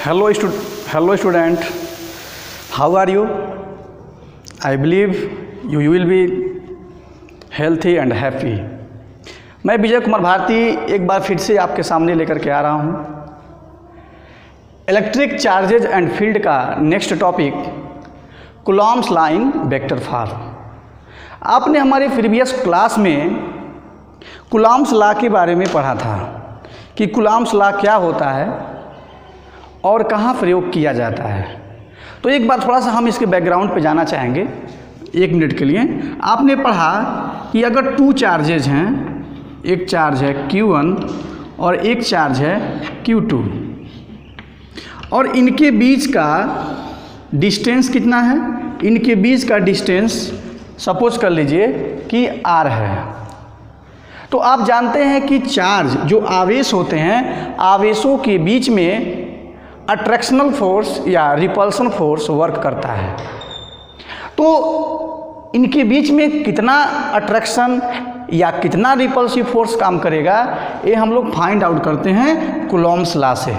Hello student, how are you? I believe you will be healthy and happy. मैं विजय कुमार भारती एक बार फिर से आपके सामने लेकर के आ रहा हूँ। इलेक्ट्रिक चार्जेज एंड फील्ड का next topic Coulomb's law in vector form. आपने हमारे प्रीवियस क्लास में कूलॉम्स लॉ के बारे में पढ़ा था कि कूलॉम्स लॉ क्या होता है और कहाँ प्रयोग किया जाता है। तो एक बार थोड़ा सा हम इसके बैकग्राउंड पे जाना चाहेंगे 1 मिनट के लिए। आपने पढ़ा कि अगर 2 चार्जेज हैं, एक चार्ज है Q1 और एक चार्ज है Q2 और इनके बीच का डिस्टेंस कितना है? इनके बीच का डिस्टेंस सपोज कर लीजिए कि R है। तो आप जानते हैं कि चार्ज जो आवेश होते हैं, आवेशों के बीच में अट्रैक्शनल फोर्स या रिपल्सन फोर्स वर्क करता है। तो इनके बीच में कितना अट्रैक्शन या कितना रिपल्सिव फोर्स काम करेगा, ये हम लोग फाइंड आउट करते हैं कूलॉम्स लॉ से।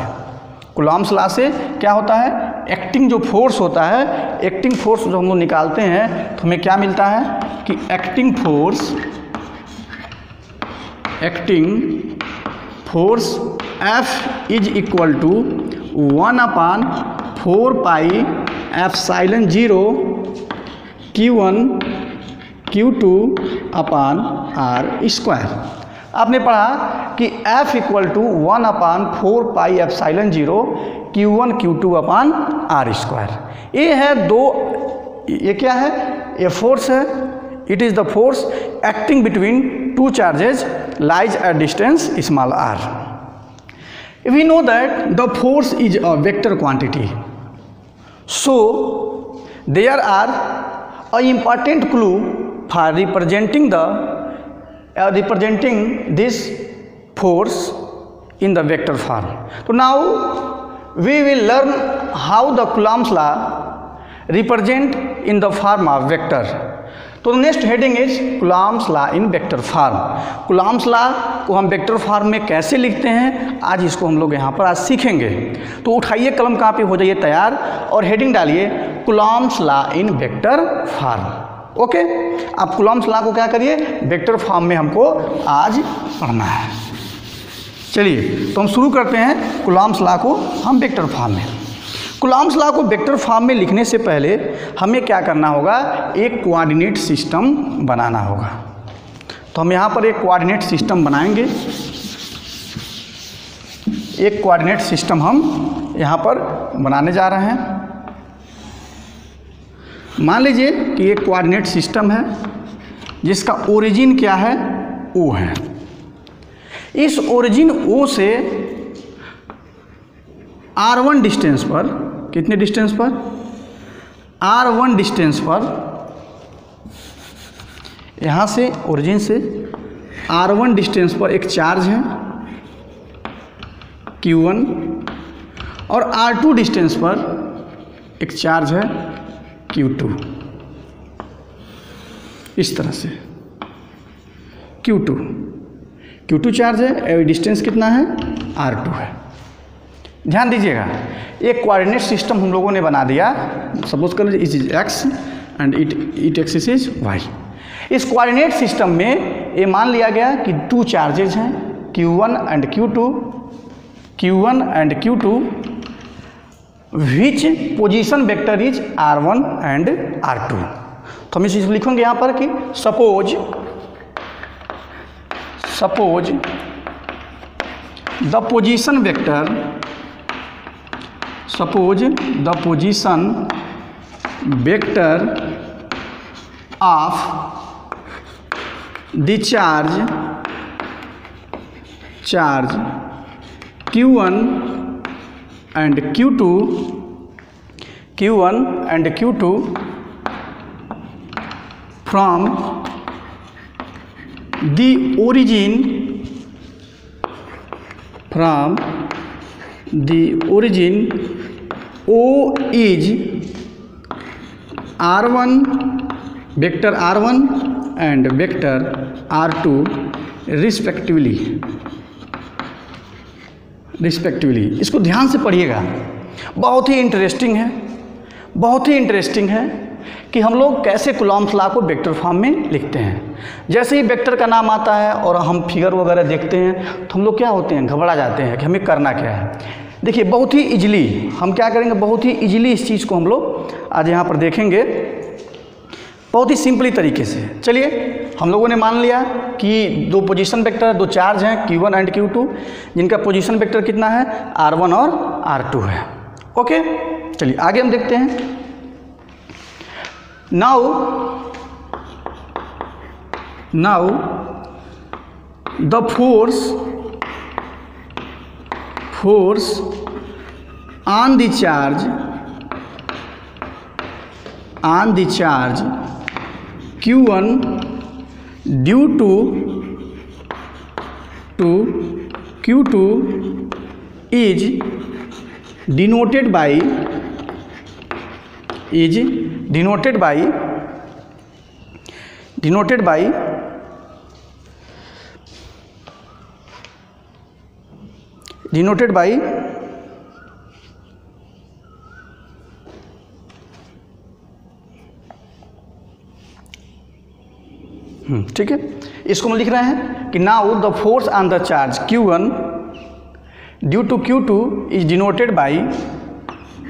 कूलॉम्स लॉ से क्या होता है? एक्टिंग जो फोर्स होता है, एक्टिंग फोर्स जो हम लोग निकालते हैं तो हमें क्या मिलता है कि acting force F is equal to 1/4 pi epsilon 0 Q1 Q2 upon R square. आपने पढ़ा कि F equal to 1/4 pi epsilon 0 Q1 Q2 upon R square. ये है ये क्या है? ये फोर्स है। It is the force acting between 2 charges lies at distance small r. We know that the force is a vector quantity, so there are a important clue for representing this force in the vector form. So now we will learn how the Coulomb's law represent in the form of vector. तो next heading is Coulomb's law in vector form. Coulomb's law को हम vector form में कैसे लिखते हैं, आज इसको हम लोग यहाँ पर आज सीखेंगे। तो उठाइए कलम कापी, हो जाइए तैयार और हेडिंग डालिए Coulomb's law in vector form. Okay, आप कूलॉम्स लॉ को क्या करिए, वेक्टर फॉर्म में हमको आज पढ़ना है। चलिए तो हम शुरू करते हैं कूलॉम्स लॉ को हम वेक्टर फॉर्म में। कूलॉम्स लॉ को वेक्टर फॉर्म में लिखने से पहले हमें क्या करना होगा, एक कोऑर्डिनेट सिस्टम बनाना होगा। तो हम यहाँ पर एक कोऑर्डिनेट सिस्टम बनाएंगे। एक कोऑर्डिनेट सिस्टम हम यहाँ पर बनाने जा रहे हैं। मान लीजिए कि एक कोऑर्डिनेट सिस्टम है जिसका ओरिजिन क्या है, O है। इस ओरिजिन O से R1 डिस्टेंस पर, कितने डिस्टेंस पर? R1 डिस्टेंस पर, यहाँ से ओरिजिन से R1 डिस्टेंस पर एक चार्ज है Q1 और R2 डिस्टेंस पर एक चार्ज है Q2। इस तरह से Q2 चार्ज है, डिस्टेंस कितना है? R2 है। ध्यान दीजिएगा, एक कोऑर्डिनेट सिस्टम हम लोगों ने बना दिया। सपोज कर लीजिए is X and it axis is Y. इस कोऑर्डिनेट सिस्टम में ये मान लिया गया कि 2 चार्जेज हैं Q1 and Q2 which position vector is R1 and R2। तो हम इस चीज़ लिखेंगे यहाँ पर कि suppose the position vector of the charge Q1 and Q2 from the origin O is R1 vector R1 and vector R2 respectively. इसको ध्यान से पढ़िएगा। बहुत ही इंटरेस्टिंग है, बहुत ही इंटरेस्टिंग है कि हम लोग कैसे कूलॉम्स लॉ को वेक्टर फॉर्म में लिखते हैं। जैसे ही वेक्टर का नाम आता है और हम फिगर वगैरह देखते हैं तो हम लोग क्या होते हैं, घबरा जाते हैं कि हमें करना क्या है। देखिए बहुत ही इजीली हम क्या करेंगे, बहुत ही इजीली इस चीज़ को हम लोग आज यहाँ पर देखेंगे, बहुत ही सिंपली तरीके से। चलिए हम लोगों ने मान लिया कि दो पोजीशन वेक्टर, दो चार्ज हैं Q1 एंड Q2, जिनका पोजीशन वेक्टर कितना है, R1 और R2 है। ओके, चलिए आगे हम देखते हैं। Now the force on the charge Q1 due to Q2 is denoted by ठीक है, इसको हम लिख रहे हैं कि now the force on the charge Q1 due to Q2 is denoted by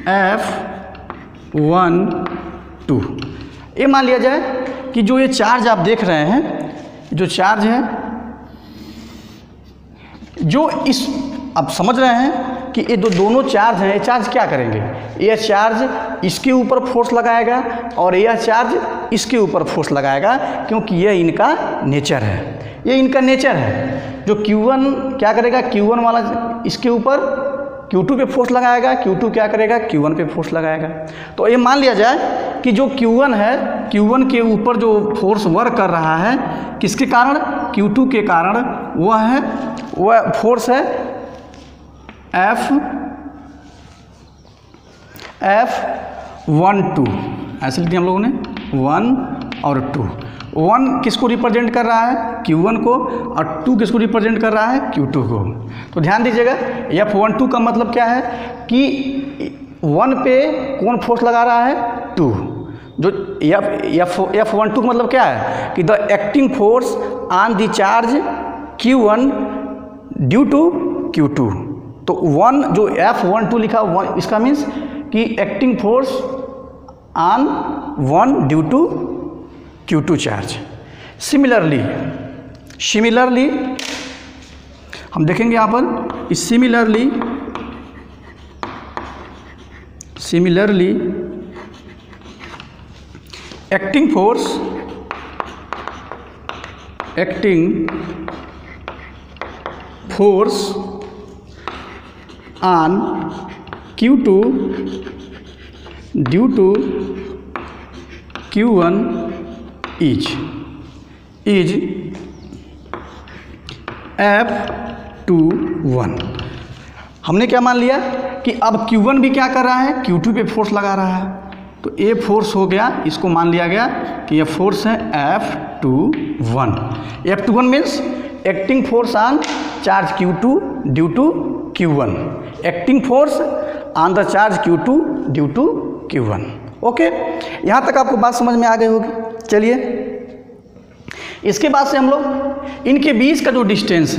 F1 2। ये मान लिया जाए कि जो ये चार्ज आप देख रहे हैं, जो चार्ज है, जो इस आप समझ रहे हैं कि ये दोनों चार्ज हैं, ये चार्ज क्या करेंगे, यह चार्ज इसके ऊपर फोर्स लगाएगा और यह चार्ज इसके ऊपर फोर्स लगाएगा, क्योंकि यह इनका नेचर है, ये इनका नेचर है। जो Q1 क्या करेगा, Q1 वाला इसके ऊपर Q2 पे फोर्स लगाएगा, Q2 क्या करेगा, Q1 पे फोर्स लगाएगा। तो ये मान लिया जाए कि जो Q1 है, Q1 के ऊपर जो फोर्स वर्क कर रहा है, किसके कारण, Q2 के कारण, वह फोर्स है F1 2। ऐसे लिख दिया हम लोगों ने 1 और 2। 1 किसको रिप्रेजेंट कर रहा है, Q1 को, और 2 किसको रिप्रेजेंट कर रहा है, Q2 को। तो ध्यान दीजिएगा, F1 2 का मतलब क्या है कि 1 पे कौन फोर्स लगा रहा है, 2। जो F1 2 का मतलब क्या है कि the acting force on the charge Q1 due to Q2। तो 1 जो F1 2 लिखा 1, इसका मीन्स कि acting force on 1 due to Q2 charge. Similarly हम देखेंगे यहाँ पर, similarly acting force on Q2 due to Q1 is F21। हमने क्या मान लिया कि अब Q1 भी क्या कर रहा है, Q2 पे फोर्स लगा रहा है, तो ये फोर्स हो गया, इसको मान लिया गया कि ये फोर्स है F21। F21 means acting force on charge Q2 due to Q1, acting force on the charge Q2 due to Q1। Okay, यहाँ तक आपको बात समझ में आ गई होगी। चलिए इसके बाद से हम लोग इनके बीच का जो डिस्टेंस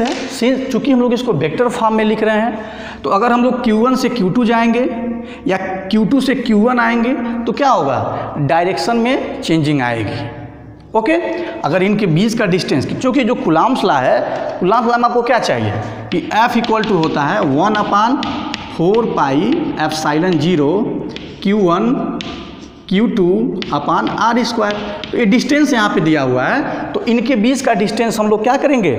है, चूँकि हम लोग इसको वेक्टर फॉर्म में लिख रहे हैं, तो अगर हम लोग Q1 से Q2 जाएंगे या Q2 से Q1 आएंगे तो क्या होगा, डायरेक्शन में चेंजिंग आएगी। ओके, अगर इनके बीच का डिस्टेंस, क्योंकि जो कूलॉम्स लॉ है, कूलॉम्स लॉ में आपको क्या चाहिए कि F इक्वल टू होता है 1/4 pi epsilon 0 Q1 Q2 upon R square. तो ये डिस्टेंस यहाँ पे दिया हुआ है, तो इनके बीच का डिस्टेंस हम लोग क्या करेंगे,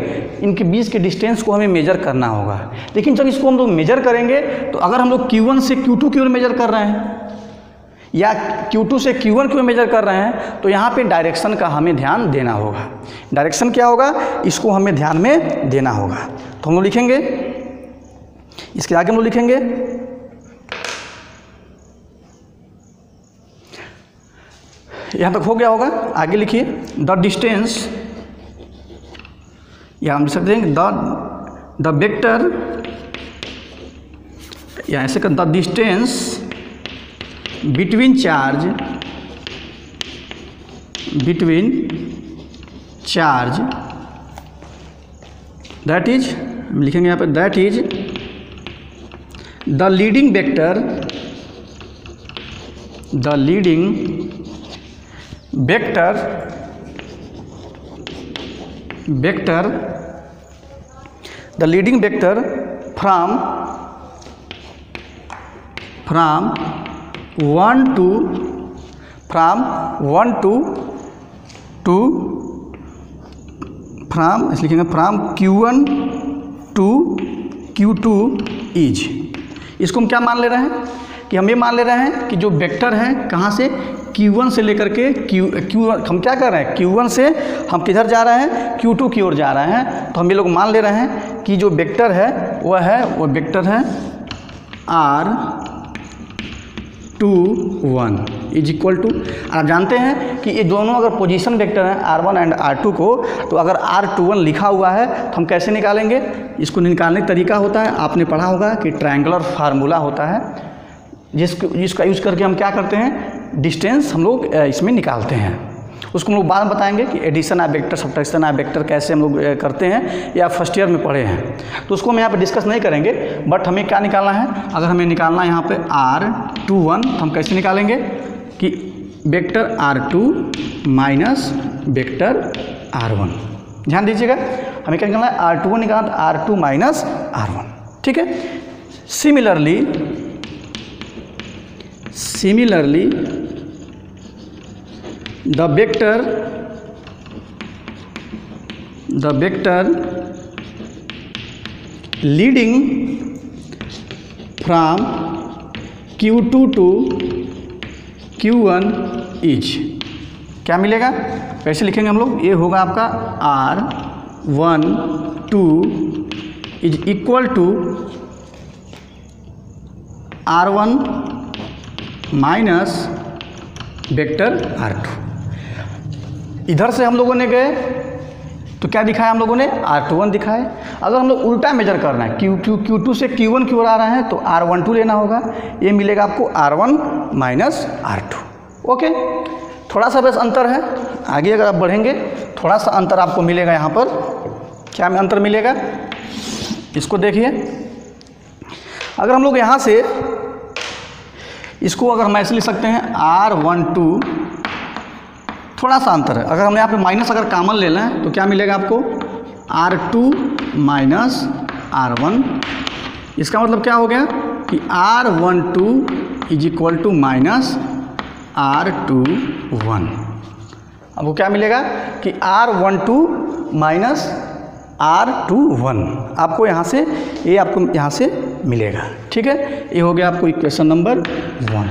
इनके बीच के डिस्टेंस को हमें मेजर करना होगा। लेकिन जब इसको हम लोग मेजर करेंगे, तो अगर हम लोग Q1 से Q2 की ओर मेजर कर रहे हैं या Q2 से Q1 की ओर मेजर कर रहे हैं, तो यहाँ पे डायरेक्शन का हमें ध्यान देना होगा। डायरेक्शन क्या होगा, इसको हमें ध्यान में देना होगा। तो हम लोग लिखेंगे, इसके आगे हम लोग लिखेंगे यहाँ तक हो गया होगा। आगे लिखिए द डिस्टेंस, या हम लिख सकते हैं द वेक्टर या ऐसे कर, the distance between charge that is, लिखेंगे यहाँ पे, that is the leading vector from 1 to लिखेंगे from Q1 to Q2 is. इसको हम क्या मान ले रहे हैं कि हम ये मान ले रहे हैं कि जो वेक्टर है कहाँ से, Q1 से लेकर के Q हम क्या कर रहे हैं, Q1 से हम किधर जा रहे हैं, Q2 की ओर जा रहे हैं। तो हम ये लोग मान ले रहे हैं कि जो वेक्टर है वो वेक्टर है R21 इज इक्वल टू, आप जानते हैं कि ये दोनों अगर पोजीशन वेक्टर हैं R1 एंड R2 को, तो अगर R21 लिखा हुआ है तो हम कैसे निकालेंगे, इसको निकालने का तरीका होता है, आपने पढ़ा होगा कि ट्रायंगुलर फार्मूला होता है, जिसका यूज़ करके हम क्या करते हैं, डिस्टेंस हम लोग इसमें निकालते हैं। उसको हम लोग बाद में बताएंगे कि addition of vector, subtraction of vector कैसे हम लोग करते हैं, या फर्स्ट ईयर में पढ़े हैं, तो उसको हम यहाँ पे डिस्कस नहीं करेंगे। बट हमें क्या निकालना है, अगर हमें निकालना है यहाँ पे R21, तो हम कैसे निकालेंगे कि vector R2 minus vector R1। ध्यान दीजिएगा, हमें क्या निकालना है, R21 निकालना, R2 माइनस R1, ठीक है। Similarly the vector leading from Q2 to Q1 is, क्या मिलेगा, कैसे लिखेंगे हम लोग, ये होगा आपका R12 is equal to R1 minus vector R2। इधर से हम लोगों ने गए तो क्या दिखाया हम लोगों ने, R21 दिखाए। अगर हम लोग उल्टा मेजर करना है, Q2 से Q1 की ओर आ रहे हैं तो R12 लेना होगा, ये मिलेगा आपको R1 माइनस R2। ओके, थोड़ा सा बस अंतर है, आगे अगर आप बढ़ेंगे थोड़ा सा अंतर आपको मिलेगा। यहाँ पर क्या में अंतर मिलेगा, इसको देखिए। अगर हम लोग यहाँ से इसको अगर हम ऐसे लिख सकते हैं R12, थोड़ा सा अंतर है। अगर हम यहाँ पे माइनस अगर कॉमन ले लें तो क्या मिलेगा आपको, R2 माइनस R1। इसका मतलब क्या हो गया कि R12 is equal to minus R21। आपको क्या मिलेगा कि R12 माइनस R21 आपको यहाँ से, ये आपको यहाँ से मिलेगा, ठीक है। ये हो गया आपको इक्वेशन नंबर 1।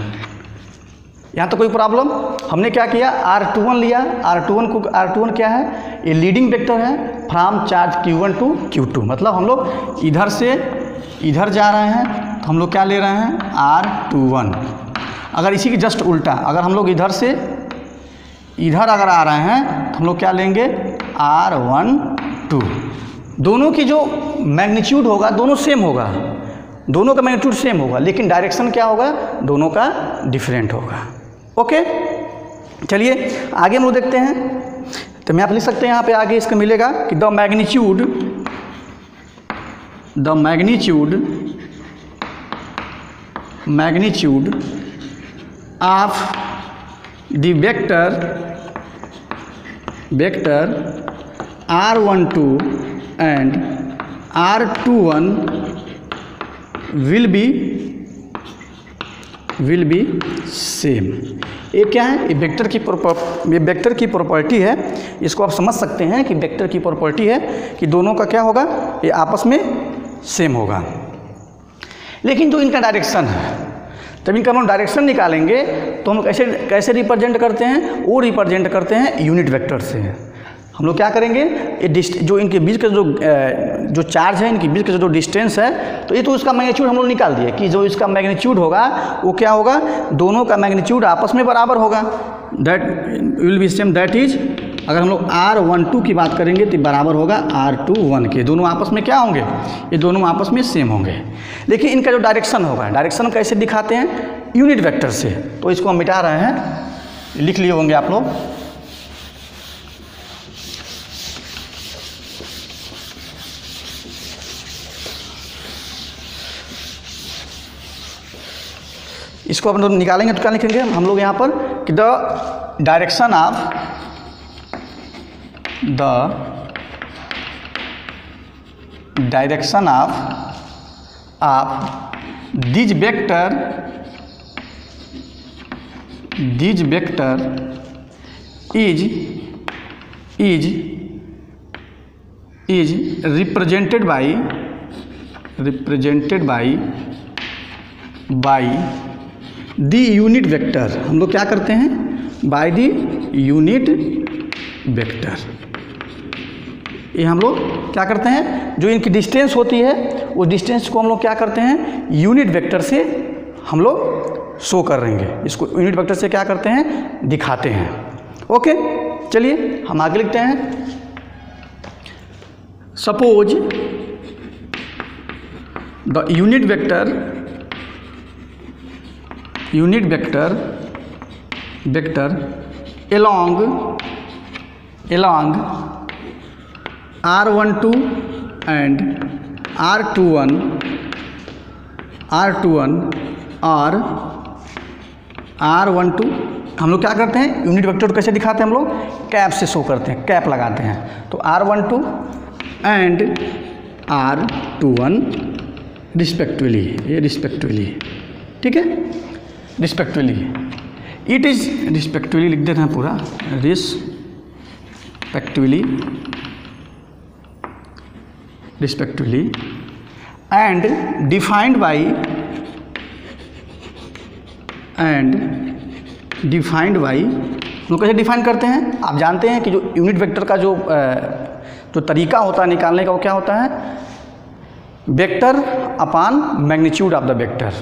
यहाँ तो कोई प्रॉब्लम, हमने क्या किया, R21 लिया। R21 क्या है, ये लीडिंग वेक्टर है from charge Q1 to Q2, मतलब हम लोग इधर से इधर जा रहे हैं तो हम लोग क्या ले रहे हैं, R21। अगर इसी के जस्ट उल्टा, अगर हम लोग इधर से इधर अगर आ रहे हैं तो हम लोग क्या लेंगे, R12। दोनों की जो मैग्नीट्यूड होगा दोनों सेम होगा, दोनों का मैग्नीट्यूड सेम होगा, लेकिन डायरेक्शन क्या होगा, दोनों का डिफरेंट होगा। ओके, चलिए आगे हम लोग देखते हैं। तो मैं आप लिख सकते हैं यहाँ पे आगे इसका मिलेगा कि the magnitude of the vector R12 and R21 will be same. ये क्या है, ये वेक्टर की प्रॉपर्टी है। इसको आप समझ सकते हैं कि वेक्टर की प्रॉपर्टी है कि दोनों का क्या होगा, ये आपस में सेम होगा। लेकिन जो इनका डायरेक्शन है, तब इनका हम डायरेक्शन निकालेंगे तो हम कैसे रिप्रेजेंट करते हैं, वो रिप्रेजेंट करते हैं यूनिट वेक्टर से। हम लोग क्या करेंगे, ये जो इनके बीच का जो चार्ज है, इनके बीच का जो डिस्टेंस है, तो ये तो इसका मैग्नीट्यूड हम लोग निकाल दिए कि जो इसका मैग्नीट्यूड होगा वो क्या होगा, दोनों का मैग्नीट्यूड आपस में बराबर होगा। That will be same, that is अगर हम लोग R12 की बात करेंगे तो बराबर होगा R21 के। दोनों आपस में क्या होंगे, ये दोनों आपस में सेम होंगे। लेकिन इनका जो डायरेक्शन होगा, डायरेक्शन कैसे दिखाते हैं, यूनिट वेक्टर से। तो इसको हम मिटा रहे हैं, लिख लिए होंगे आप लोग। इसको अपन निकालेंगे तो क्या लिखेंगे हम लोग यहाँ पर कि the direction of this vector is represented by the unit vector. हम लोग क्या करते हैं, बाय दी यूनिट वेक्टर। ये हम लोग क्या करते हैं, जो इनकी डिस्टेंस होती है उस डिस्टेंस को हम लोग क्या करते हैं, यूनिट वेक्टर से हम लोग शो कर रहेंगे। इसको यूनिट वेक्टर से क्या करते हैं, दिखाते हैं। ओके, चलिए हम आगे लिखते हैं। Suppose the unit vector along R12 and R21 और R12 हम लोग क्या करते हैं, यूनिट वेक्टर कैसे दिखाते हैं हम लोग, कैप से शो करते हैं, कैप लगाते हैं। तो R12 एंड R21 रिस्पेक्टिवली, ये रिस्पेक्टिवली, ठीक है, रिस्पेक्टिवली। इट इज रिस्पेक्टिवली लिख देना है पूरा, रिस्पेक्टिवली एंड डिफाइंड बाई लोग कैसे डिफाइन करते हैं, आप जानते हैं कि जो यूनिट वेक्टर का जो तरीका होता है निकालने का, वो क्या होता है, vector upon magnitude of the vector.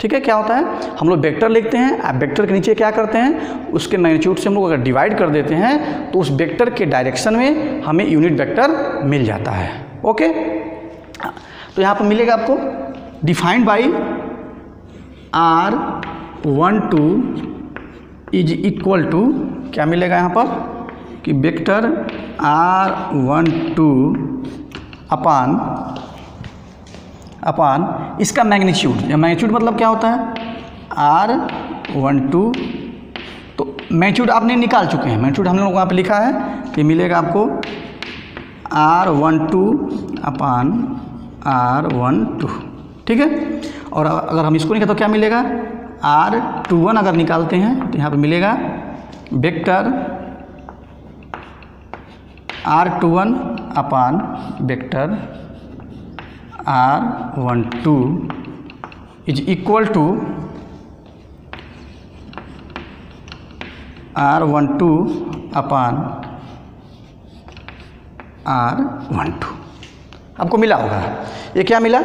ठीक है, क्या होता है, हम लोग वेक्टर लिखते हैं, आप वेक्टर के नीचे क्या करते हैं, उसके मैग्नीट्यूड से हम लोग अगर डिवाइड कर देते हैं तो उस वेक्टर के डायरेक्शन में हमें यूनिट वेक्टर मिल जाता है। ओके, तो यहाँ पर मिलेगा आपको defined by R12 is equal to, क्या मिलेगा यहाँ पर कि वेक्टर R12 अपान इसका मैग्नीट्यूड। या मैग्नीट्यूड मतलब क्या होता है, R12, तो मैग्नीट्यूड आपने निकाल चुके हैं, मैग्नीट्यूड हम लोग वहाँ पे लिखा है कि मिलेगा आपको R12 अपान R12, ठीक है। और अगर हम इसको निकालें तो क्या मिलेगा, R21 अगर निकालते हैं तो यहाँ पे मिलेगा vector R21 upon vector R12 is equal to R12 upon R12। आपको मिला होगा, ये क्या मिला,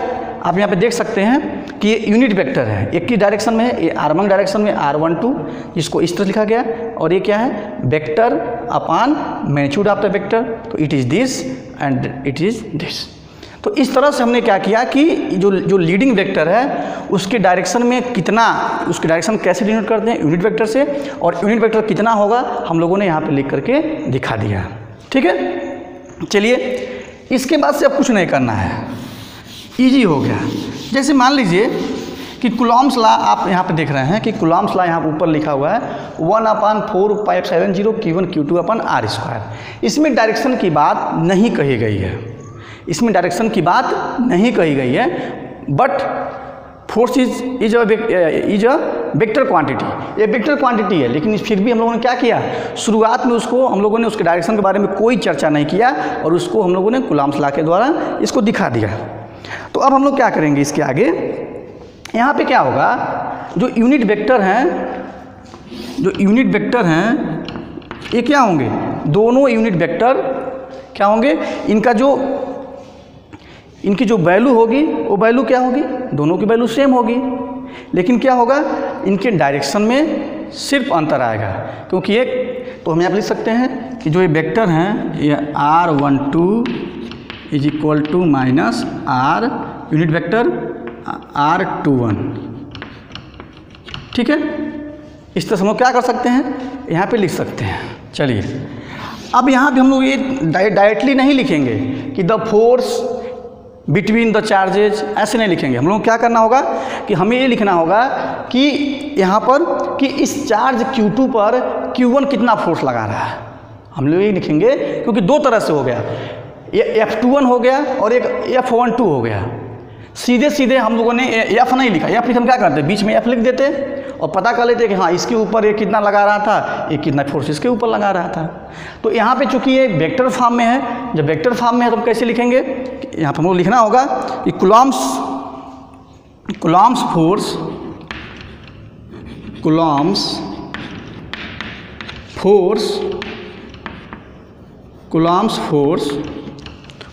आप यहाँ पे देख सकते हैं कि ये यूनिट वेक्टर है, एक की डायरेक्शन में है, ये R1 डायरेक्शन में R12, जिसको इस तरह लिखा गया, और ये क्या है, vector upon magnitude of the vector, तो it is this and it is this. तो इस तरह से हमने क्या किया कि जो लीडिंग वेक्टर है उसके डायरेक्शन में कितना, उसकी डायरेक्शन कैसे डिनोट करते हैं, यूनिट वेक्टर से, और यूनिट वेक्टर कितना होगा हम लोगों ने यहाँ पे लिख करके दिखा दिया। ठीक है, चलिए इसके बाद से अब कुछ नहीं करना है, इजी हो गया। जैसे मान लीजिए कि कूलॉम्स लॉ आप यहाँ पे देख रहे हैं कि कूलॉम्स लॉ यहाँ ऊपर लिखा हुआ है 1/4/570 Q1 Q2 अपन R²। इसमें डायरेक्शन की बात नहीं कही गई है, इसमें डायरेक्शन की बात नहीं कही गई है, but force is a vector quantity, ये वेक्टर क्वांटिटी है। लेकिन फिर भी हम लोगों ने क्या किया, शुरुआत में उसको हम लोगों ने उसके डायरेक्शन के बारे में कोई चर्चा नहीं किया और उसको हम लोगों ने कूलॉम्स लॉ के द्वारा इसको दिखा दिया। तो अब हम लोग क्या करेंगे, इसके आगे यहाँ पे क्या होगा, जो यूनिट वेक्टर हैं ये क्या होंगे, दोनों यूनिट वेक्टर क्या होंगे, इनकी जो वैल्यू होगी वो वैल्यू क्या होगी, दोनों की वैल्यू सेम होगी। लेकिन क्या होगा, इनके डायरेक्शन में सिर्फ अंतर आएगा, क्योंकि एक तो हम यहाँ लिख सकते हैं कि जो ये वेक्टर हैं ये R12 is equal to minus R unit vector R21, ठीक है। इस तरह से हम लोग क्या कर सकते हैं, यहाँ पे लिख सकते हैं। चलिए अब यहाँ भी हम लोग ये डायरेक्टली नहीं लिखेंगे कि the force between the charges, ऐसे नहीं लिखेंगे। हम लोग क्या करना होगा कि हमें ये लिखना होगा कि यहाँ पर कि इस चार्ज Q2 पर Q1 कितना फोर्स लगा रहा है, हम लोग ये लिखेंगे। क्योंकि दो तरह से हो गया, ये F21 हो गया और एक F12 हो गया। सीधे सीधे हम लोगों ने F नहीं लिखा, F लिख हम क्या करते, बीच में F लिख देते और पता कर लेते कि हाँ इसके ऊपर ये कितना लगा रहा था, ये कितना फोर्स इसके ऊपर लगा रहा था। तो यहाँ पे चूंकि ये वेक्टर फॉर्म में है, जब वेक्टर फॉर्म में है तो हम कैसे लिखेंगे, यहाँ पे हमको लिखना होगा कि Coulomb's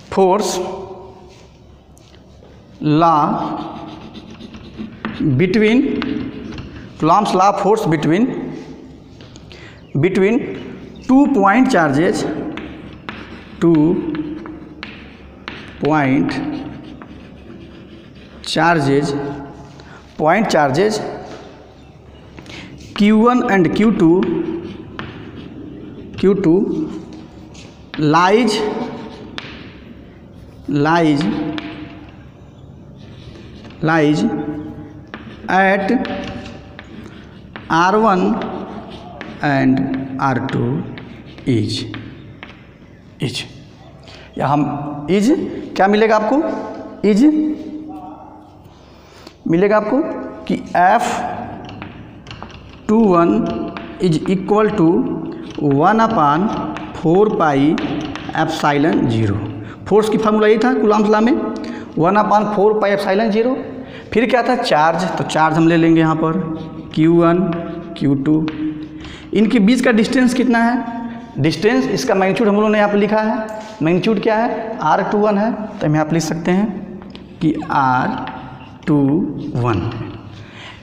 force law between Coulomb's law force between 2 point charges, 2 point charges Q1 and Q2 lies at R1 and R2 is या हम इज क्या मिलेगा आपको, इज मिलेगा आपको कि F21 is equal to 1/4 pi epsilon 0। Force की फार्मूला ये था कूलॉम्स लॉ में, 1/4 पाई एप्सिलॉन 0। फिर क्या था, चार्ज, तो चार्ज हम ले लेंगे यहाँ पर Q1 Q2, इनके बीच का डिस्टेंस कितना है, डिस्टेंस इसका मैग्नीट्यूड हम लोगों ने यहाँ पर लिखा है। मैग्नीट्यूड क्या है, R21 है, तो हम यहाँ पर लिख सकते हैं कि R21।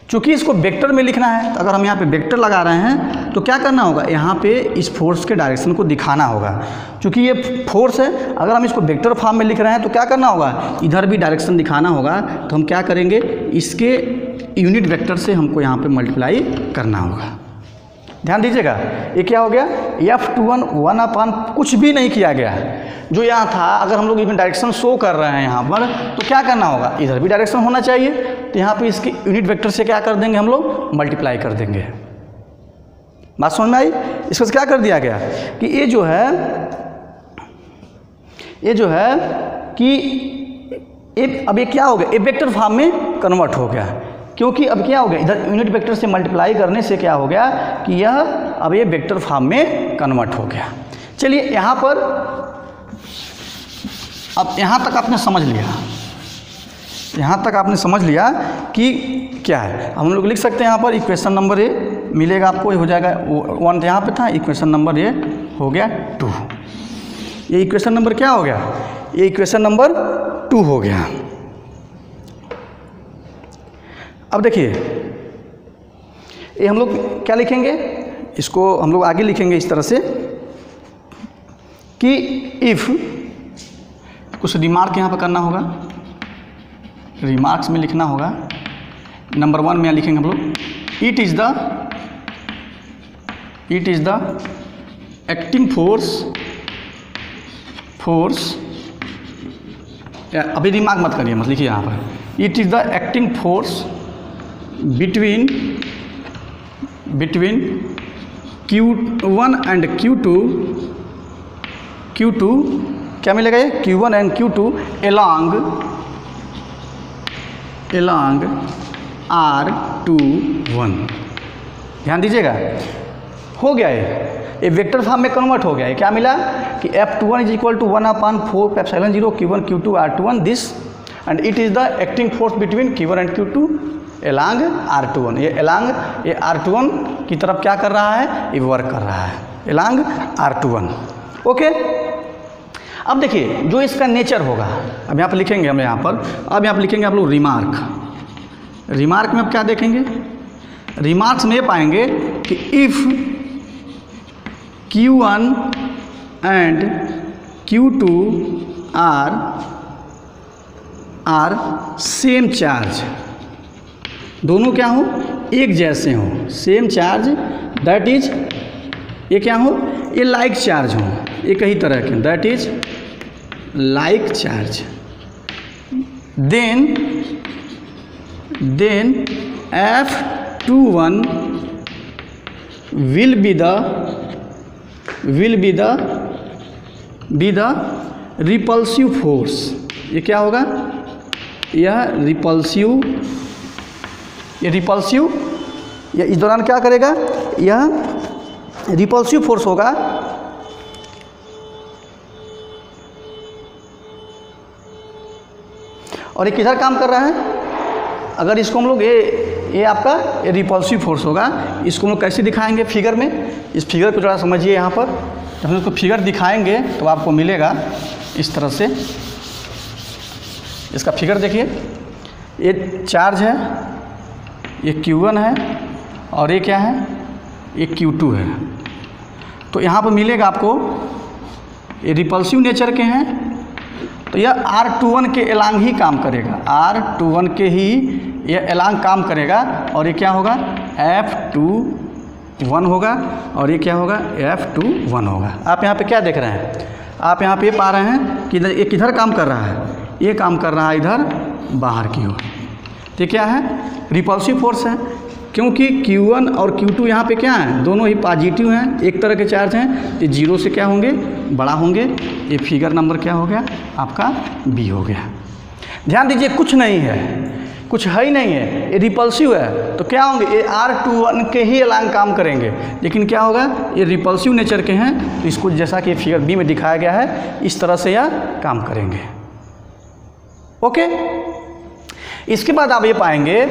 चूँकि इसको वेक्टर में लिखना है, तो अगर हम यहाँ पे वेक्टर लगा रहे हैं तो क्या करना होगा, यहाँ पे इस फोर्स के डायरेक्शन को दिखाना होगा। चूँकि ये फोर्स है, अगर हम इसको वेक्टर फॉर्म में लिख रहे हैं तो क्या करना होगा, इधर भी डायरेक्शन दिखाना होगा। तो हम क्या करेंगे, इसके यूनिट वेक्टर से हमको यहाँ पे मल्टीप्लाई करना होगा। ध्यान दीजिएगा, ये क्या हो गया, F21 1/, कुछ भी नहीं किया गया है जो यहाँ था। अगर हम लोग इसमें डायरेक्शन शो कर रहे हैं यहाँ पर, तो क्या करना होगा, इधर भी डायरेक्शन होना चाहिए। तो यहाँ पे इसके यूनिट वेक्टर से क्या कर देंगे, हम लोग मल्टीप्लाई कर देंगे। बात समझ में आई। इसको क्या कर दिया गया कि ये जो है कि अब ये क्या हो गया, ये वेक्टर फॉर्म में कन्वर्ट हो गया। क्योंकि अब क्या हो गया, इधर यूनिट वेक्टर से मल्टीप्लाई करने से क्या हो गया कि यह अब ये वेक्टर फॉर्म में कन्वर्ट हो गया। चलिए यहाँ पर अब यहाँ तक आपने समझ लिया, कि क्या है। हम लोग लिख सकते हैं यहाँ पर इक्वेशन नंबर ए मिलेगा आपको, ये हो जाएगा 1 यहाँ पे था, इक्वेशन नंबर ए हो गया 2। ये इक्वेशन नंबर क्या हो गया, ये इक्वेशन नंबर 2 हो गया। अब देखिए ये हम लोग क्या लिखेंगे, इसको हम लोग आगे लिखेंगे इस तरह से कि इफ़, कुछ रिमार्क यहाँ पर करना होगा, रिमार्क्स में लिखना होगा। नंबर 1 में लिखेंगे हम लोग, it is the acting force, अभी रिमार्क मत करिए, मत लिखिए यहाँ पर, it is the acting force between Q1 and Q2 क्या मिलेगा, ये Q1 and Q2 along R21। ध्यान दीजिएगा, हो गया ये वेक्टर फॉर्म में कन्वर्ट हो गया है। क्या मिला कि F21 is equal to 1/4 epsilon 0 Q1 Q2 R21 this, and it is the acting force between Q1 and Q2 along R21। ये एलांग ये R21 की तरफ क्या कर रहा है, ये वर्क कर रहा है, एलांग R21। ओके, अब देखिए जो इसका नेचर होगा, अब यहाँ पर लिखेंगे हम यहाँ पर, अब यहाँ पर लिखेंगे आप लोग रिमार्क में अब क्या देखेंगे, रिमार्क्स में ये पाएंगे कि Q1 and Q2 are same charge, दोनों क्या हो, एक जैसे हो, सेम चार्ज, दैट इज ये क्या हो, ये लाइक चार्ज हो, एक ही तरह के, that is like charge. Then F21 will be the repulsive force। ये क्या होगा, यह रिपल्सिव, या इस दौरान क्या करेगा, यह रिपल्सिव फोर्स होगा। और ये किधर काम कर रहा है, अगर इसको हम लोग ये आपका ये रिपल्सिव फोर्स होगा, इसको हम लोग कैसे दिखाएंगे फिगर में, इस फिगर को थोड़ा समझिए। यहाँ पर जब हम इसको फिगर दिखाएंगे तो आपको मिलेगा इस तरह से, इसका फिगर देखिए, ये चार्ज है, ये Q1 है और ये क्या है, ये Q2 है। तो यहाँ पर मिलेगा आपको, ये रिपल्सिव नेचर के हैं, तो यह R21 के एलांग ही काम करेगा, R21 के ही यह एलांग काम करेगा। और ये क्या होगा, F21 होगा, और ये क्या होगा, F21 होगा। आप यहाँ पे क्या देख रहे हैं, आप यहाँ पे पा रहे हैं कि ये किधर काम कर रहा है, ये काम कर रहा है इधर बाहर की ओर। तो क्या है, रिपल्सिव फोर्स है, क्योंकि Q1 और Q2 यहाँ पे क्या है, दोनों ही पॉजिटिव हैं, एक तरह के चार्ज हैं, ये जीरो से क्या होंगे, बड़ा होंगे। ये फिगर नंबर क्या हो गया आपका, B हो गया। ध्यान दीजिए, कुछ नहीं है, कुछ है ही नहीं है, ये रिपल्सिव है, तो क्या होंगे, ये R21 के ही एलांग काम करेंगे, लेकिन क्या होगा, ये रिपल्सिव नेचर के हैं, तो इसको जैसा कि फिगर B में दिखाया गया है, इस तरह से यह काम करेंगे। ओके, इसके बाद आप ये पाएंगे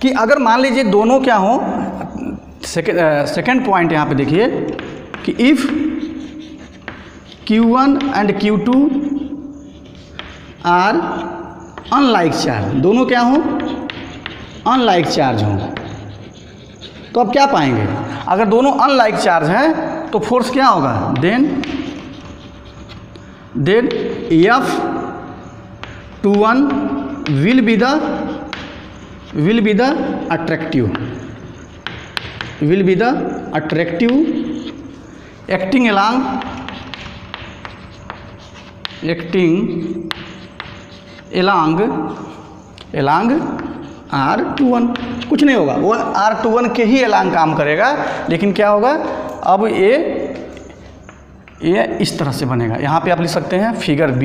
कि अगर मान लीजिए दोनों क्या हो, सेकेंड पॉइंट यहाँ पे देखिए कि if Q1 and Q2 are unlike charge, दोनों क्या हो, अनलाइक चार्ज हो, तो आप क्या पाएंगे, अगर दोनों अनलाइक चार्ज हैं तो फोर्स क्या होगा, then F21 will be the attractive acting along R21। कुछ नहीं होगा, वो R21 के ही एलांग काम करेगा, लेकिन क्या होगा, अब ये इस तरह से बनेगा। यहाँ पे आप लिख सकते हैं फिगर B,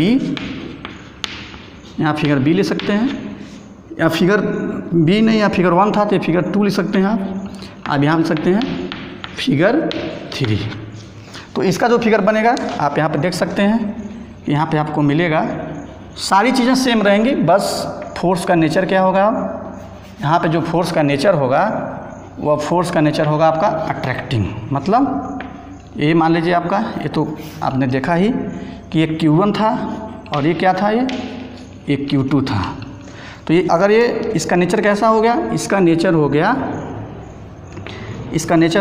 यहाँ फिगर B ले सकते हैं, या फिगर B नहीं, या फिगर 1 था तो फिगर 2 लिख सकते हैं आप यहाँ लिख सकते हैं फिगर 3। तो इसका जो फिगर बनेगा आप यहाँ पे देख सकते हैं, यहाँ पे आपको मिलेगा, सारी चीज़ें सेम रहेंगी, बस फोर्स का नेचर क्या होगा, यहाँ पे जो फोर्स का नेचर होगा वह फोर्स का नेचर होगा आपका अट्रैक्टिंग। मतलब ये मान लीजिए आपका, ये तो आपने देखा ही कि ये Q1 था और ये क्या था, ये Q2 था। तो ये अगर ये इसका नेचर कैसा हो गया, इसका नेचर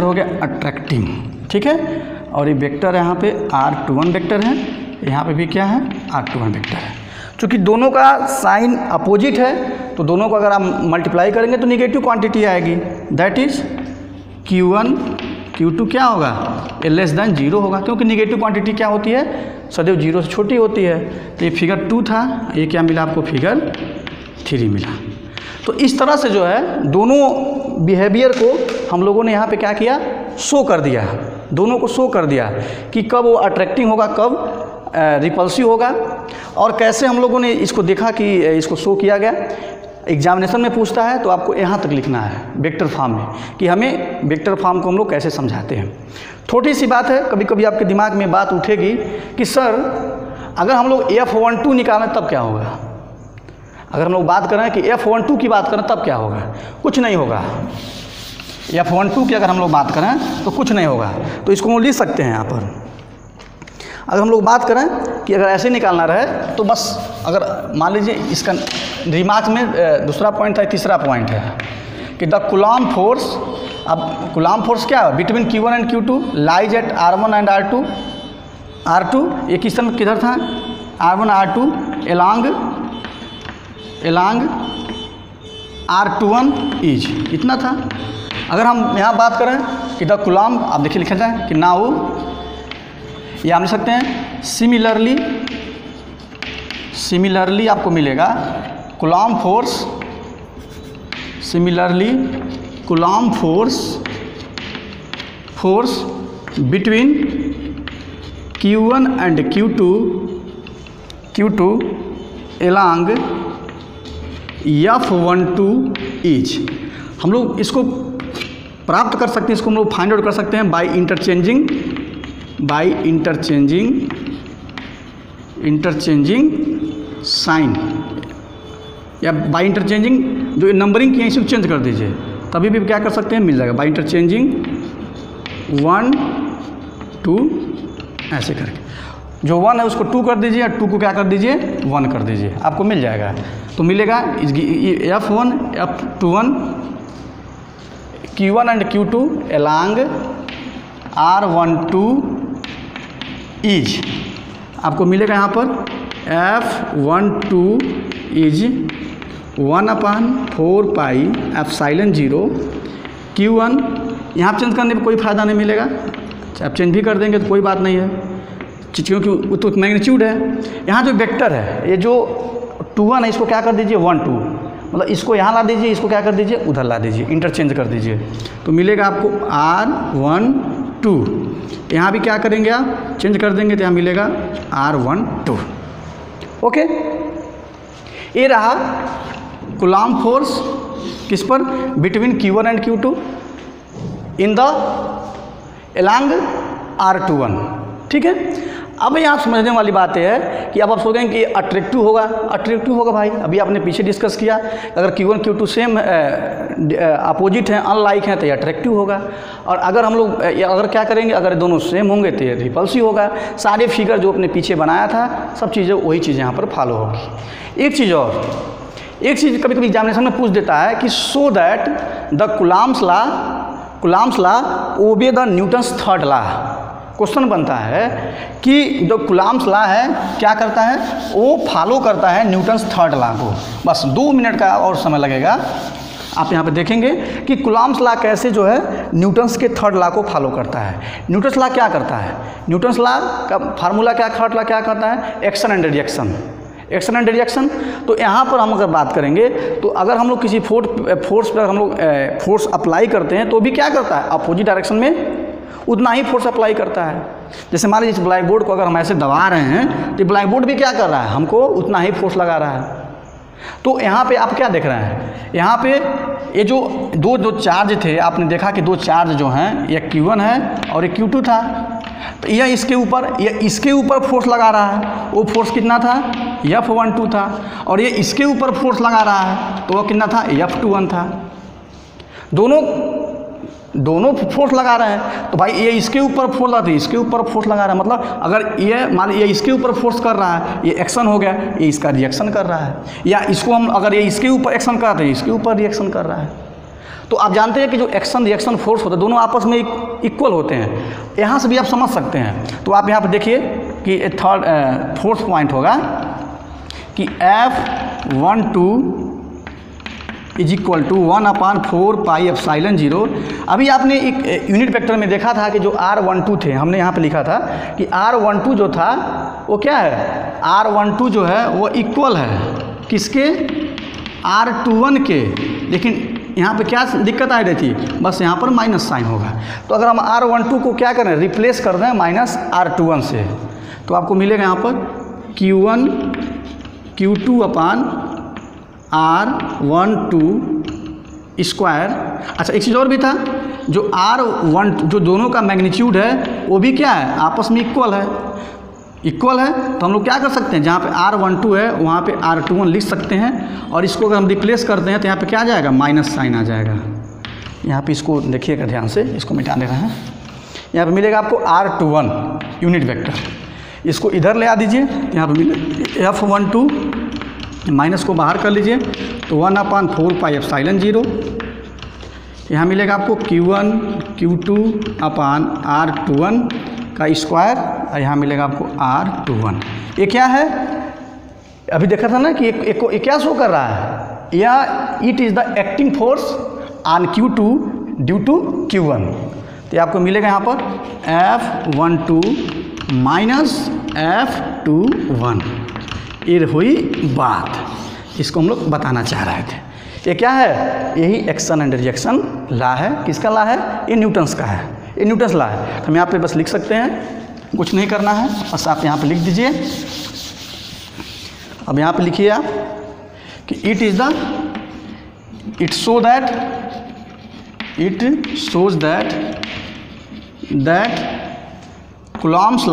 हो गया अट्रैक्टिंग, ठीक है। और ये वेक्टर यहाँ पे R21 वेक्टर है, यहाँ पे भी क्या है, R21 वेक्टर है। चूँकि दोनों का साइन अपोजिट है, तो दोनों को अगर आप मल्टीप्लाई करेंगे तो निगेटिव क्वांटिटी आएगी, दैट इज Q1 Q2 क्या होगा, ये लेस देन 0 होगा, क्योंकि निगेटिव क्वांटिटी क्या होती है, सदैव 0 से छोटी होती है। तो ये फिगर 2 था, ये क्या मिला आपको, फिगर 3 मिला। तो इस तरह से जो है दोनों बिहेवियर को हम लोगों ने यहाँ पे क्या किया, शो कर दिया, दोनों को शो कर दिया कि कब वो अट्रैक्टिंग होगा, कब रिपल्सिव होगा। और कैसे हम लोगों ने इसको देखा कि इसको शो किया गया, एग्जामिनेशन में पूछता है तो आपको यहाँ तक लिखना है वेक्टर फॉर्म में, कि हमें वेक्टर फॉर्म को हम लोग कैसे समझाते हैं। थोड़ी सी बात है, कभी कभी आपके दिमाग में बात उठेगी कि सर अगर हम लोग F12 निकालें तब क्या होगा, अगर हम लोग बात करें कि F12 की बात करें तब क्या होगा, कुछ नहीं होगा। F12 की अगर हम लोग बात करें तो कुछ नहीं होगा। तो इसको हम लिख सकते हैं यहाँ पर, अगर हम लोग बात करें कि अगर ऐसे निकालना रहे तो बस, अगर मान लीजिए इसका रिमार्क में दूसरा पॉइंट है, तीसरा पॉइंट है कि द कूलॉम्ब फोर्स अब कूलाम फोर्स क्या है between Q1 and Q2 lies at R1 and R2 ये किस तरह किधर था R1 R2 along R21 is इतना था। अगर हम यहाँ बात करें कि द कूलाम, आप देखिए लिखा जाए कि नाउ, ये हम लिख सकते हैं सिमिलरली आपको मिलेगा coulomb force between Q1 and Q2 along F12 is. हम लोग इसको प्राप्त कर सकते हैं, इसको हम लोग फाइंड आउट कर सकते हैं बाय इंटरचेंजिंग साइन, या बाय इंटरचेंजिंग जो नंबरिंग की है इसे चेंज कर दीजिए, तभी भी क्या कर सकते हैं, मिल जाएगा बाय इंटरचेंजिंग 1 2 ऐसे करके। जो 1 है उसको 2 कर दीजिए और 2 को क्या कर दीजिए 1 कर दीजिए, आपको मिल जाएगा। तो मिलेगा F1 F21 Q1 and Q2 along R12 is, आपको मिलेगा यहाँ पर F12 is 1/4 pi epsilon 0 Q1। यहाँ चेंज करने पर कोई फ़ायदा नहीं मिलेगा, आप चेंज भी कर देंगे तो कोई बात नहीं है, क्योंकि वो तो मैग्नीट्यूड है। यहाँ जो वेक्टर है, ये जो 2 है इसको क्या कर दीजिए 1 2, मतलब इसको यहाँ ला दीजिए, इसको क्या कर दीजिए उधर ला दीजिए, इंटरचेंज कर दीजिए, तो मिलेगा आपको R12। यहाँ भी क्या करेंगे आप चेंज कर देंगे तो यहाँ मिलेगा R12। ओके, ये रहा कूलाम फोर्स किस पर, between Q1 and Q2 in the along R21। ठीक है, अब यहाँ समझने वाली बात है कि अब आप सोचेंगे कि अट्रैक्टिव होगा भाई, अभी आपने पीछे डिस्कस किया अगर Q1 Q2 सेम अपोजिट हैं, अनलाइक हैं तो ये अट्रैक्टिव होगा, और अगर हम लोग अगर क्या करेंगे, अगर दोनों सेम होंगे तो ये रिपल्सिव होगा। सारे फिगर जो अपने पीछे बनाया था सब चीज़ें वही चीज़ें यहाँ पर फॉलो होगी। एक चीज़ कभी कभी एग्जामिनेशन में पूछ देता है कि so that the coulombs law obey the Newton's third law. Question बनता है कि जो कूलाम्स लॉ है क्या करता है, वो फॉलो करता है न्यूटन्स थर्ड लॉ को। बस 2 मिनट का और समय लगेगा, आप यहाँ पे देखेंगे कि कूलाम्स लॉ कैसे जो है न्यूटन्स के थर्ड लॉ को फॉलो करता है। न्यूटन्स लॉ क्या करता है, न्यूटन्स लॉ का फार्मूला क्या, थर्ड लॉ क्या करता है, एक्शन एंड रिएक्शन। तो यहाँ पर हम अगर बात करेंगे तो अगर हम लोग किसी फोर्स पर हम लोग फोर्स अप्लाई करते हैं तो भी क्या करता है, अपोजिट डायरेक्शन में उतना ही फोर्स अप्लाई करता है। जैसे मान लीजिए ब्लैक बोर्ड को अगर हम ऐसे दबा रहे हैं तो ब्लैक बोर्ड भी क्या कर रहा है, हमको उतना ही फोर्स लगा रहा है। तो यहाँ पे आप क्या देख रहे हैं, यहाँ पे ये जो दो चार्ज थे, आपने देखा कि 2 चार्ज जो हैं, ये Q1 है और ये Q2 था, तो यह इसके ऊपर फोर्स लगा रहा है, वो फोर्स कितना था F12 था, और ये इसके ऊपर फोर्स लगा रहा है तो वो कितना था F21 था। दोनों फोर्स लगा रहे हैं, तो भाई ये इसके ऊपर फोर्स लगा, इसके ऊपर फोर्स लगा रहा है, मतलब अगर ये मान ये इसके ऊपर फोर्स कर रहा है, ये एक्शन हो गया, ये इसका रिएक्शन कर रहा है, या इसको हम अगर ये इसके ऊपर एक्शन कर रहे हैं, इसके ऊपर रिएक्शन कर रहा है। तो आप जानते हैं कि जो एक्शन रिएक्शन फोर्स होता है दोनों आपस में इक्वल होते हैं, यहाँ से भी आप समझ सकते हैं। तो आप यहाँ पर देखिए कि फोर्थ पॉइंट होगा कि F12 is equal to 1/4 pi epsilon 0। अभी आपने एक यूनिट वेक्टर में देखा था कि जो R12 थे, हमने यहाँ पे लिखा था कि R12 जो था वो क्या है, R12 जो है वो इक्वल है किसके, R21 के, लेकिन यहाँ पे क्या दिक्कत आ रही थी, बस यहाँ पर माइनस साइन होगा। तो अगर हम R12 को क्या करें, रिप्लेस कर दें -R21 से, तो आपको मिलेगा यहाँ पर Q1 Q2 R12 स्क्वायर। अच्छा, एक चीज़ और भी था, जो R1 जो दोनों का मैग्नीट्यूड है वो भी क्या है, आपस में इक्वल है। तो हम लोग क्या कर सकते हैं, जहाँ पे R12 है वहाँ पे R21 लिख सकते हैं, और इसको अगर हम रिप्लेस करते हैं तो यहाँ पे क्या आ जाएगा, माइनस साइन आ जाएगा। यहाँ पे इसको देखिएगा ध्यान से, इसको मिटा दे रहे हैं। यहाँ पे मिलेगा आपको R21 यूनिट वेक्टर, इसको इधर ले आ दीजिए, यहाँ पे मिले F12 माइनस को बाहर कर लीजिए, तो 1/4 पाई एप्सिलॉन 0 यहाँ मिलेगा आपको Q1 Q2 अपान R21 का स्क्वायर और यहाँ मिलेगा आपको R21। ये क्या है, अभी देखा था ना कि ये क्या शो कर रहा है, या it is the acting force on Q2 due to Q1। तो आपको मिलेगा यहाँ पर F12 माइनस F21। ये हुई बात, इसको हम लोग बताना चाह रहे थे। ये क्या है, यही एक्शन एंड रिएक्शन लॉ है। किसका लॉ है, ये न्यूटन्स का है, ये न्यूटन्स लॉ है। हम यहाँ पे बस लिख सकते हैं, कुछ नहीं करना है, बस आप यहाँ पे लिख दीजिए। अब यहाँ पे लिखिए आप कि it shows that Coulomb's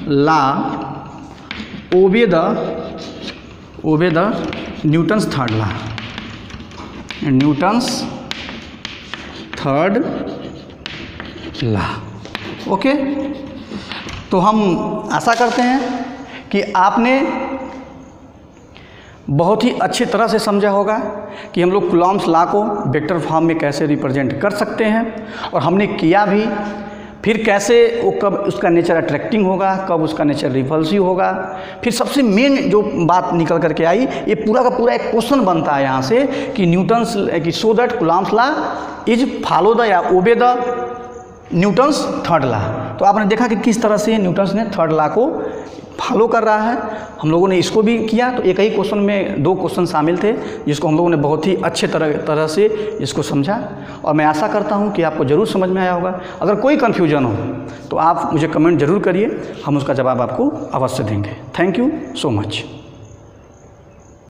law obey the Newton's third law, and Newton's third law। Okay, तो हम आशा करते हैं कि आपने बहुत ही अच्छी तरह से समझा होगा कि हम लोग Coulomb's लॉ को वेक्टर फॉर्म में कैसे रिप्रेजेंट कर सकते हैं, और हमने किया भी। फिर कैसे वो कब उसका नेचर अट्रैक्टिंग होगा, कब उसका नेचर रिपल्सिव होगा। फिर सबसे मेन जो बात निकल करके आई, ये पूरा का पूरा एक क्वेश्चन बनता है यहाँ से कि न्यूटन्स कि so that Coulomb's law is follow the या obey the Newton's third law. तो आपने देखा कि किस तरह से न्यूटन्स ने थर्ड लॉ को फॉलो कर रहा है। हम लोगों ने इसको भी किया। तो एक ही क्वेश्चन में 2 क्वेश्चन शामिल थे, जिसको हम लोगों ने बहुत ही अच्छे तरह से इसको समझा, और मैं आशा करता हूं कि आपको ज़रूर समझ में आया होगा। अगर कोई कन्फ्यूजन हो तो आप मुझे कमेंट ज़रूर करिए, हम उसका जवाब आपको अवश्य देंगे। Thank you so much.